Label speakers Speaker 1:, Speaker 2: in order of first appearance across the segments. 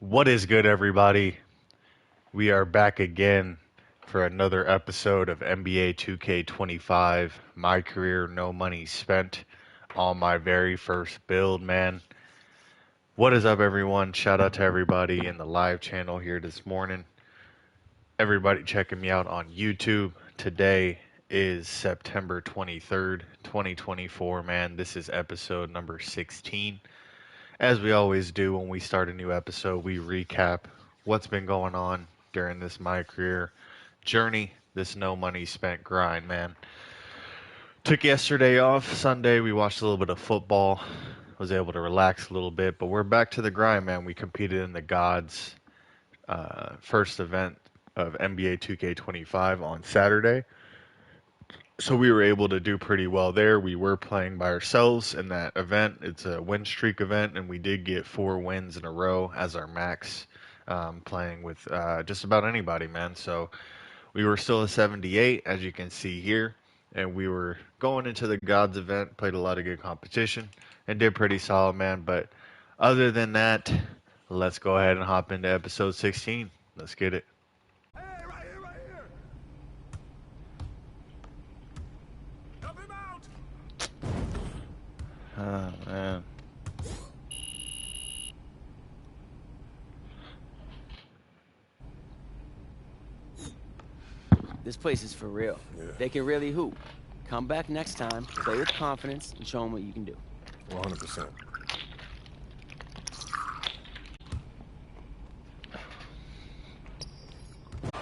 Speaker 1: What is good, everybody? We are back again for another episode of NBA 2K25. My career, no money spent on my very first build, man. What is up, everyone? Shout out to everybody in the live channel here this morning. Everybody checking me out on YouTube. Today is September 23rd, 2024, man. This is episode number 16. As we always do when we start a new episode, we recap what's been going on during this my career journey, this no money spent grind, man. Took yesterday off. Sunday, we watched a little bit of football, was able to relax a little bit, but we're back to the grind, man. We competed in the Gods first event of NBA 2K25 on Saturday. So we were able to do pretty well there. We were playing by ourselves in that event. It's a win streak event, and we did get 4 wins in a row as our max, playing with just about anybody, man. So we were still a 78, as you can see here, and we were going into the Gods event, played a lot of good competition, and did pretty solid, man. But other than that, let's go ahead and hop into episode 16. Let's get it.
Speaker 2: Hey, right here, right here. Help him out.
Speaker 1: Oh, man.
Speaker 3: This place is for real.
Speaker 2: Yeah.
Speaker 3: They can really hoop. Come back next time, play with confidence, and show them what you can do.
Speaker 2: 100%.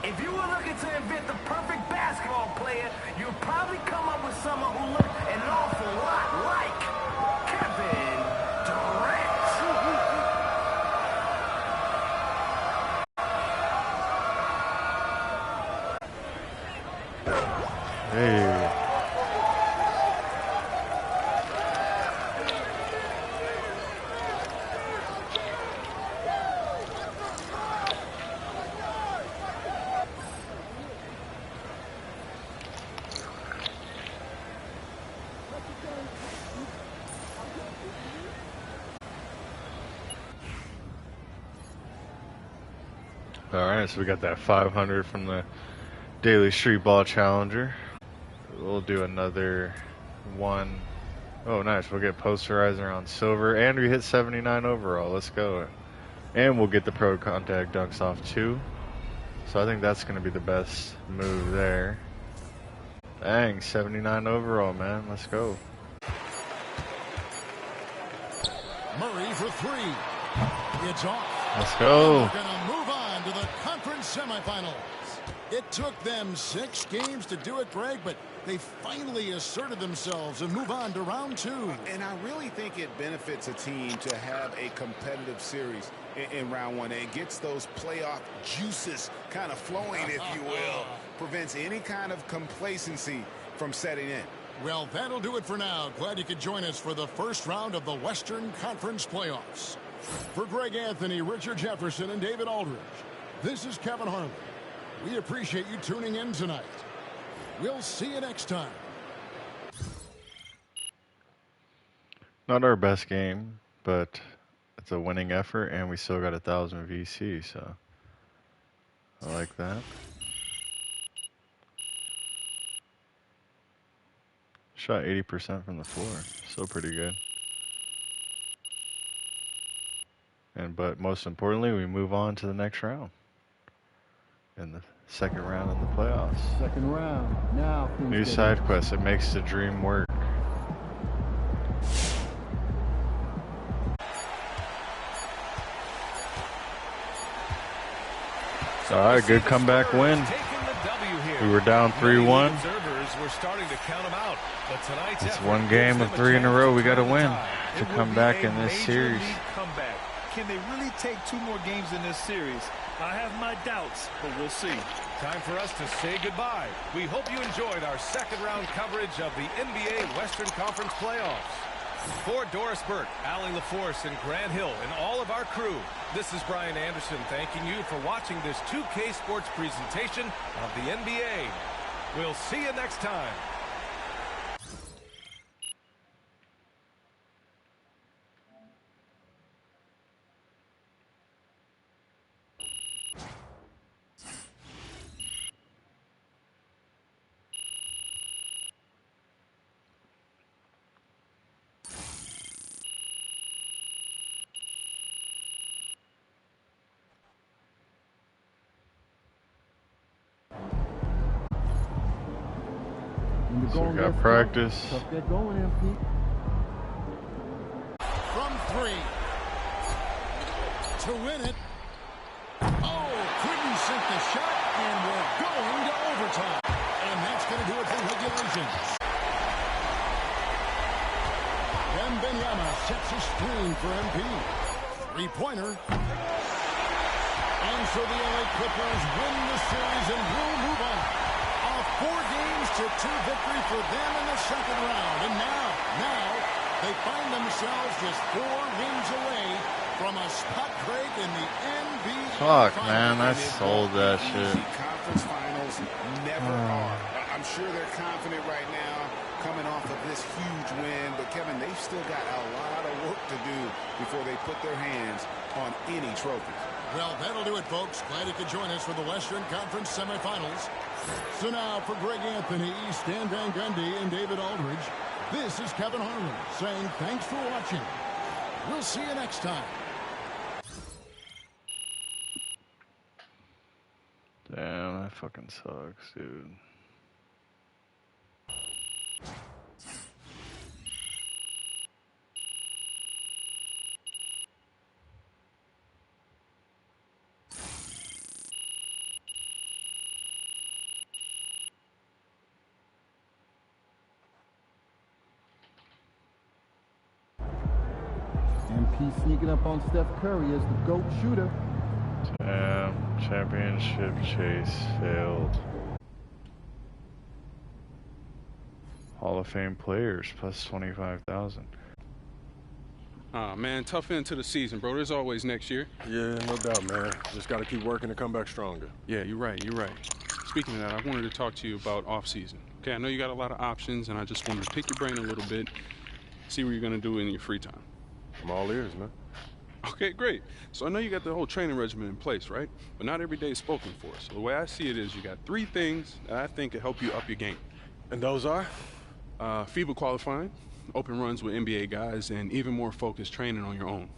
Speaker 4: If you were looking to invent the perfect basketball player, you'd probably come up with someone who looked an awful lot like Kevin Durant.
Speaker 1: Hey. Alright, so we got that 500 from the Daily Street Ball Challenger. We'll do another one. Oh, nice. We'll get posterizer on silver. And we hit 79 overall. Let's go. And we'll get the pro contact dunks off too. So I think that's going to be the best move there. Dang, 79 overall, man. Let's go.
Speaker 5: Murray for 3. It's off.
Speaker 1: Let's go.
Speaker 5: We're going to move on to the conference semifinals. It took them 6 games to do it, Greg, but they finally asserted themselves and move on to round 2.
Speaker 6: And I really think it benefits a team to have a competitive series in round 1. It gets those playoff juices kind of flowing, if you will. Prevents any kind of complacency from setting in.
Speaker 5: Well, that'll do it for now. Glad you could join us for the first round of the Western Conference playoffs. For Greg Anthony, Richard Jefferson, and David Aldridge, this is Kevin Harlan. We appreciate you tuning in tonight. We'll see you next time.
Speaker 1: Not our best game, but it's a winning effort, and we still got 1,000 VC, so I like that. Shot 80% from the floor. Still pretty good. But most importantly, we move on to the next round. In the second round of the playoffs.
Speaker 7: Second round. Now,
Speaker 1: New side quest. It makes the dream work. All right, good comeback win. We were down 3-1. It's one game of 3 in a row. We got to win to come back in this series.
Speaker 8: Can they really take 2 more games in this series? I have my doubts, but we'll see.
Speaker 9: Time for us to say goodbye. We hope you enjoyed our second round coverage of the NBA Western Conference playoffs. For Doris Burke, Allie LaForce, and Grant Hill, and all of our crew, this is Brian Anderson thanking you for watching this 2K Sports presentation of the NBA. We'll see you next time.
Speaker 7: You
Speaker 1: So
Speaker 7: going
Speaker 1: we got
Speaker 7: get
Speaker 1: practice.
Speaker 7: Tough get going, MP.
Speaker 5: From 3. To win it. Oh, couldn't sink the shot, and we're going to overtime. And that's going to do it for regulation. Wembanyama sets a screen for MP. Three-pointer. And so the LA Clippers win the series and will move on. A 4-2 victory for them in the second round. And now they find themselves just 4 wins away from a spot break in the NBA.
Speaker 1: Fuck,
Speaker 5: Finals.
Speaker 1: man, I sold that shit.
Speaker 6: Conference finals never are. I'm sure they're confident right now coming off of this huge win. But, Kevin, they've still got a lot of work to do before they put their hands on any trophies.
Speaker 5: Well, that'll do it, folks. Glad you could join us for the Western Conference semifinals. So now for Greg Anthony, Stan Van Gundy, and David Aldridge, this is Kevin Harlan saying thanks for watching. We'll see you next time.
Speaker 1: Damn, that fucking sucks, dude.
Speaker 7: MP sneaking up on Steph Curry as the GOAT shooter.
Speaker 1: Damn, championship chase failed. Hall of Fame players plus 25,000.
Speaker 10: Man, tough end to the season, bro. There's always next year.
Speaker 2: Yeah, no doubt, man. Just got to keep working to come back stronger.
Speaker 10: Yeah, you're right. Speaking of that, I wanted to talk to you about off-season. Okay, I know you got a lot of options, and I just wanted to pick your brain a little bit, see what you're going to do in your free time.
Speaker 2: I'm all ears, man.
Speaker 10: Okay, great. So I know you got the whole training regimen in place, right? But not every day is spoken for. So the way I see it is you got 3 things that I think can help you up your game.
Speaker 2: And those are?
Speaker 10: FIBA qualifying, open runs with NBA guys, and even more focused training on your own.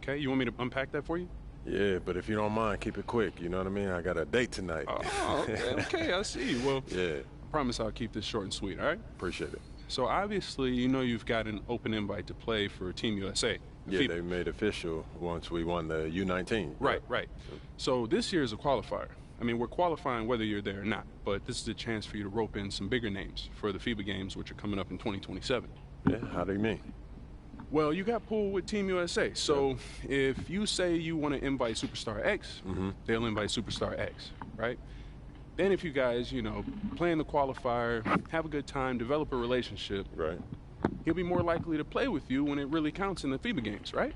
Speaker 10: Okay, you want me to unpack that for you?
Speaker 2: Yeah, but if you don't mind, keep it quick. You know what I mean? I got a date tonight.
Speaker 10: Oh, okay, I see. Well,
Speaker 2: yeah.
Speaker 10: I promise I'll keep this short and sweet, all right?
Speaker 2: Appreciate it.
Speaker 10: So obviously, you know you've got an open invite to play for Team USA.
Speaker 2: Yeah,
Speaker 10: FIBA.
Speaker 2: they made official once we won the U19.
Speaker 10: Right. So this year is a qualifier. I mean, we're qualifying whether you're there or not, but this is a chance for you to rope in some bigger names for the FIBA games, which are coming up in 2027.
Speaker 2: Yeah, how do you mean?
Speaker 10: Well, you got pulled with Team USA. So if you say you want to invite Superstar X, they'll invite Superstar X, right? Then if you guys, play in the qualifier, have a good time, develop a relationship,
Speaker 2: right?
Speaker 10: He'll be more likely to play with you when it really counts in the FIBA games, right?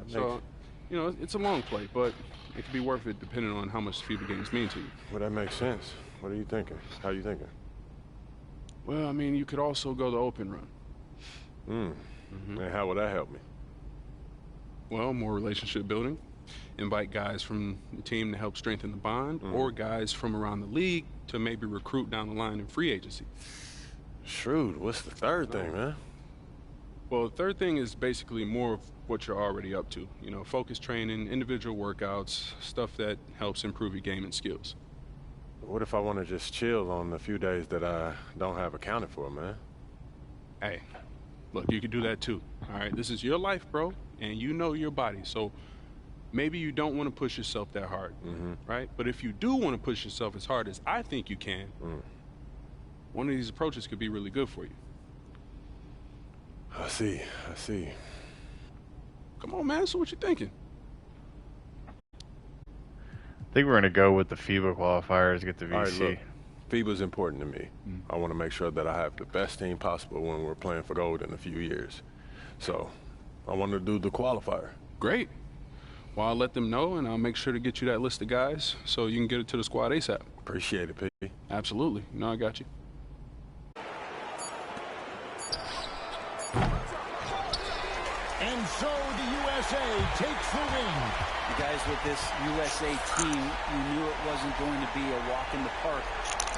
Speaker 10: So, it's a long play, but it could be worth it depending on how much FIBA games mean to you.
Speaker 2: Well, that makes sense. What are you thinking? How are you thinking?
Speaker 10: Well, I mean, you could also go the open run.
Speaker 2: And how would that help me?
Speaker 10: Well, more relationship building. Invite guys from the team to help strengthen the bond, or guys from around the league to maybe recruit down the line in free agency.
Speaker 2: Shrewd. What's the third thing, man?
Speaker 10: Well, the third thing is basically more of what you're already up to. Focus training, individual workouts, stuff that helps improve your game and skills.
Speaker 2: What if I want to just chill on the few days that I don't have accounted for, man?
Speaker 10: Hey, look, you can do that too. All right, this is your life, bro, and you know your body. So maybe you don't want to push yourself that hard, right? But if you do want to push yourself as hard as I think you can, one of these approaches could be really good for you.
Speaker 2: I see.
Speaker 10: Come on, man. So what you thinking?
Speaker 1: I think we're going to go with the FIBA qualifiers, get the VC.
Speaker 2: All right, look, FIBA's important to me. I want to make sure that I have the best team possible when we're playing for gold in a few years. So I want to do the qualifier.
Speaker 10: Great. Well, I'll let them know, and I'll make sure to get you that list of guys so you can get it to the squad ASAP.
Speaker 2: Appreciate it, P.
Speaker 10: Absolutely. I got you.
Speaker 5: And so the USA takes the win.
Speaker 11: You guys, with this USA team, you knew it wasn't going to be a walk in the park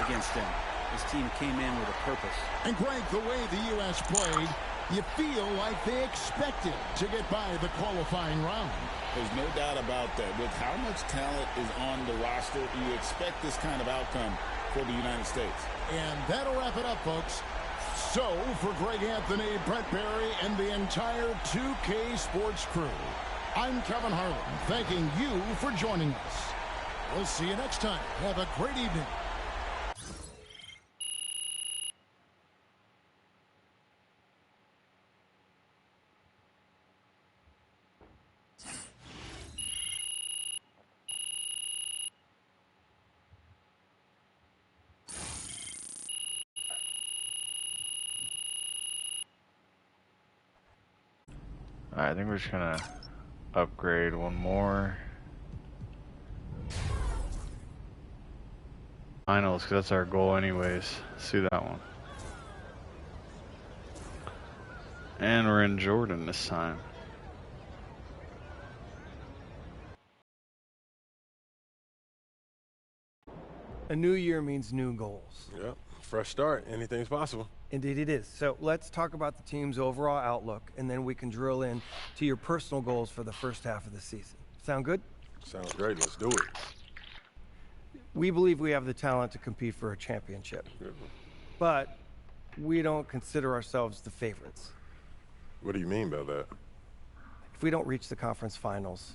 Speaker 11: against them. This team came in with a purpose.
Speaker 5: And Greg, the way the U.S. played, you feel like they expected to get by the qualifying round.
Speaker 6: There's no doubt about that. With how much talent is on the roster, you expect this kind of outcome for the United States.
Speaker 5: And that'll wrap it up, folks. So, for Greg Anthony, Brent Barry, and the entire 2K Sports crew, I'm Kevin Harlan, thanking you for joining us. We'll see you next time. Have a great evening.
Speaker 1: Alright, I think we're just gonna upgrade one more. Finals, because that's our goal anyways. Let's do that one. And we're in Jordan this time.
Speaker 12: A new year means new goals.
Speaker 2: Yep, fresh start. Anything's possible.
Speaker 12: Indeed it is. So let's talk about the team's overall outlook, and then we can drill in to your personal goals for the first half of the season. Sound good?
Speaker 2: Sounds great. Let's do it.
Speaker 12: We believe we have the talent to compete for a championship. But we don't consider ourselves the favorites.
Speaker 2: What do you mean by that?
Speaker 12: If we don't reach the conference finals,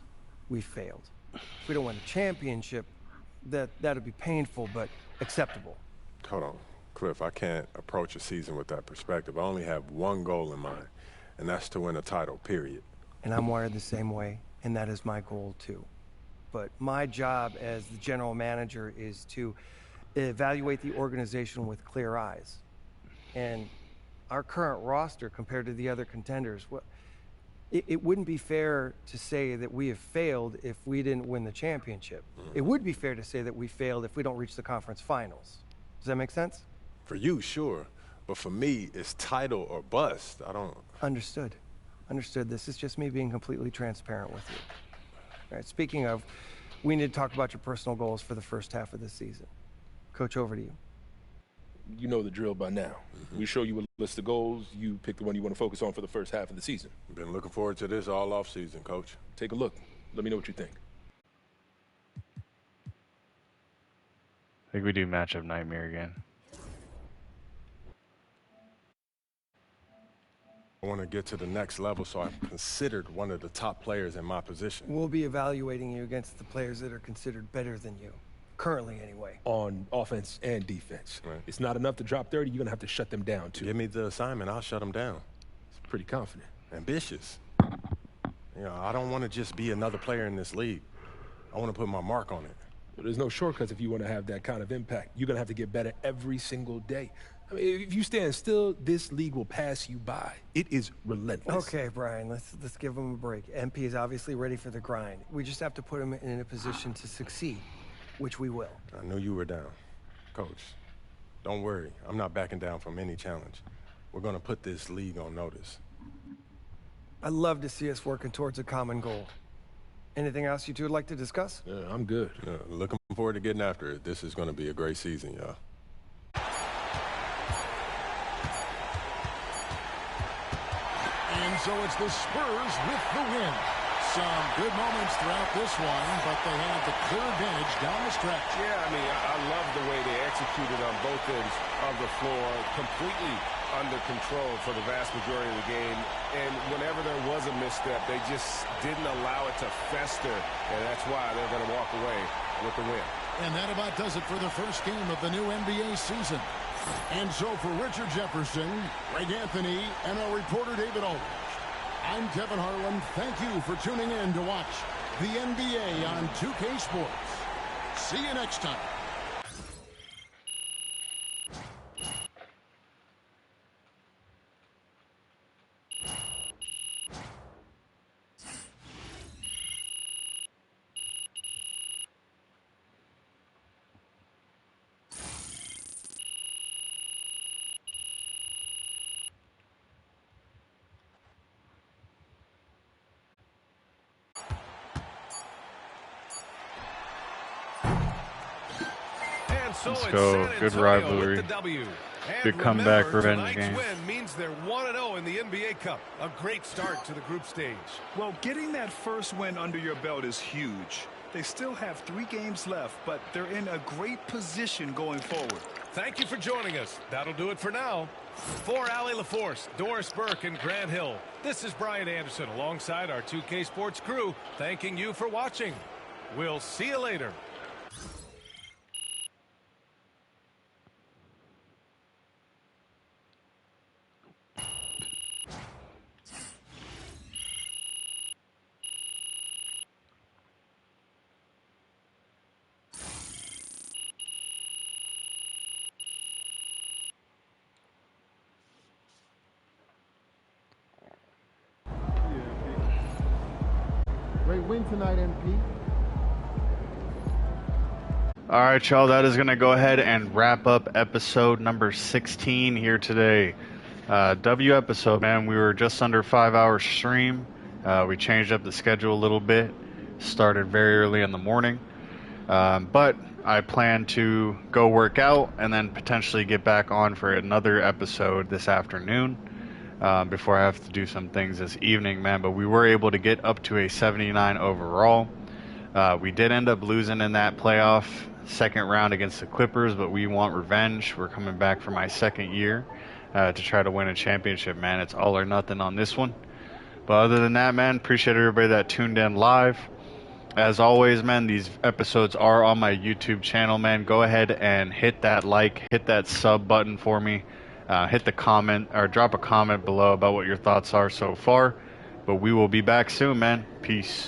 Speaker 12: we failed. If we don't win a championship, that'd be painful but acceptable.
Speaker 2: Hold on. Cliff, I can't approach a season with that perspective. I only have one goal in mind, and that's to win a title, period.
Speaker 12: And I'm wired the same way, and that is my goal too. But my job as the general manager is to evaluate the organization with clear eyes. And our current roster compared to the other contenders, it wouldn't be fair to say that we have failed if we didn't win the championship. It would be fair to say that we failed if we don't reach the conference finals. Does that make sense?
Speaker 2: For you, sure. But for me, it's title or bust. I don't...
Speaker 12: Understood. Understood. This is just me being completely transparent with you. All right, speaking of, we need to talk about your personal goals for the first half of the season. Coach, over to you.
Speaker 13: You know the drill by now. We show you a list of goals. You pick the one you want to focus on for the first half of the season.
Speaker 2: Been looking forward to this all off season, Coach.
Speaker 13: Take a look. Let me know what you think.
Speaker 1: I think we do matchup nightmare again.
Speaker 2: I want to get to the next level, so I'm considered one of the top players in my position.
Speaker 12: We'll be evaluating you against the players that are considered better than you. Currently, anyway.
Speaker 13: On offense and defense.
Speaker 2: Right.
Speaker 13: It's not enough to drop 30. You're going to have to shut them down, too.
Speaker 2: Give me the assignment. I'll shut them down.
Speaker 13: It's pretty confident.
Speaker 2: Ambitious. You know, I don't want to just be another player in this league. I want to put my mark on it.
Speaker 13: But there's no shortcuts if you want to have that kind of impact. You're going to have to get better every single day. I mean, if you stand still, this league will pass you by. It is relentless.
Speaker 12: Okay, Brian, let's give him a break. MP is obviously ready for the grind. We just have to put him in a position to succeed, which we will.
Speaker 2: I knew you were down. Coach, don't worry. I'm not backing down from any challenge. We're going to put this league on notice.
Speaker 12: I'd love to see us working towards a common goal. Anything else you two would like to discuss?
Speaker 13: Yeah, I'm good.
Speaker 2: Looking forward to getting after it. This is going to be a great season, y'all.
Speaker 5: And so it's the Spurs with the win. Some good moments throughout this one, but they had the clear advantage down the stretch.
Speaker 14: Yeah, I mean, I love the way they executed on both ends of the floor, completely under control for the vast majority of the game. And whenever there was a misstep, they just didn't allow it to fester, and that's why they're going to walk away with the win.
Speaker 5: And that about does it for the first game of the new NBA season. And so for Richard Jefferson, Greg Anthony, and our reporter David Aldridge, I'm Kevin Harlan. Thank you for tuning in to watch the NBA on 2K Sports. See you next time.
Speaker 1: Let's go. Good rivalry. Good comeback revenge game.
Speaker 9: Win means they're 1-0 in the NBA Cup. A great start to the group stage.
Speaker 8: Well, getting that first win under your belt is huge. They still have 3 games left, but they're in a great position going forward.
Speaker 9: Thank you for joining us. That'll do it for now. For Allie LaForce, Doris Burke, and Grant Hill, this is Brian Anderson alongside our 2K Sports crew, thanking you for watching. We'll see you later.
Speaker 7: Great win tonight, MP.
Speaker 1: All right, y'all, that is going to go ahead and wrap up episode number 16 here today. W episode, man. We were just under 5 hour stream. We changed up the schedule a little bit. Started very early in the morning. But I plan to go work out and then potentially get back on for another episode this afternoon before I have to do some things this evening, man. But we were able to get up to a 79 overall. We did end up losing in that playoff second round against the Clippers, but we want revenge. We're coming back for my second year to try to win a championship, man. It's all or nothing on this one. But other than that, man, appreciate everybody that tuned in live. As always, man, these episodes are on my YouTube channel, man. Go ahead and hit that like, hit that sub button for me. Hit the comment or drop a comment below about what your thoughts are so far. But we will be back soon, man. Peace.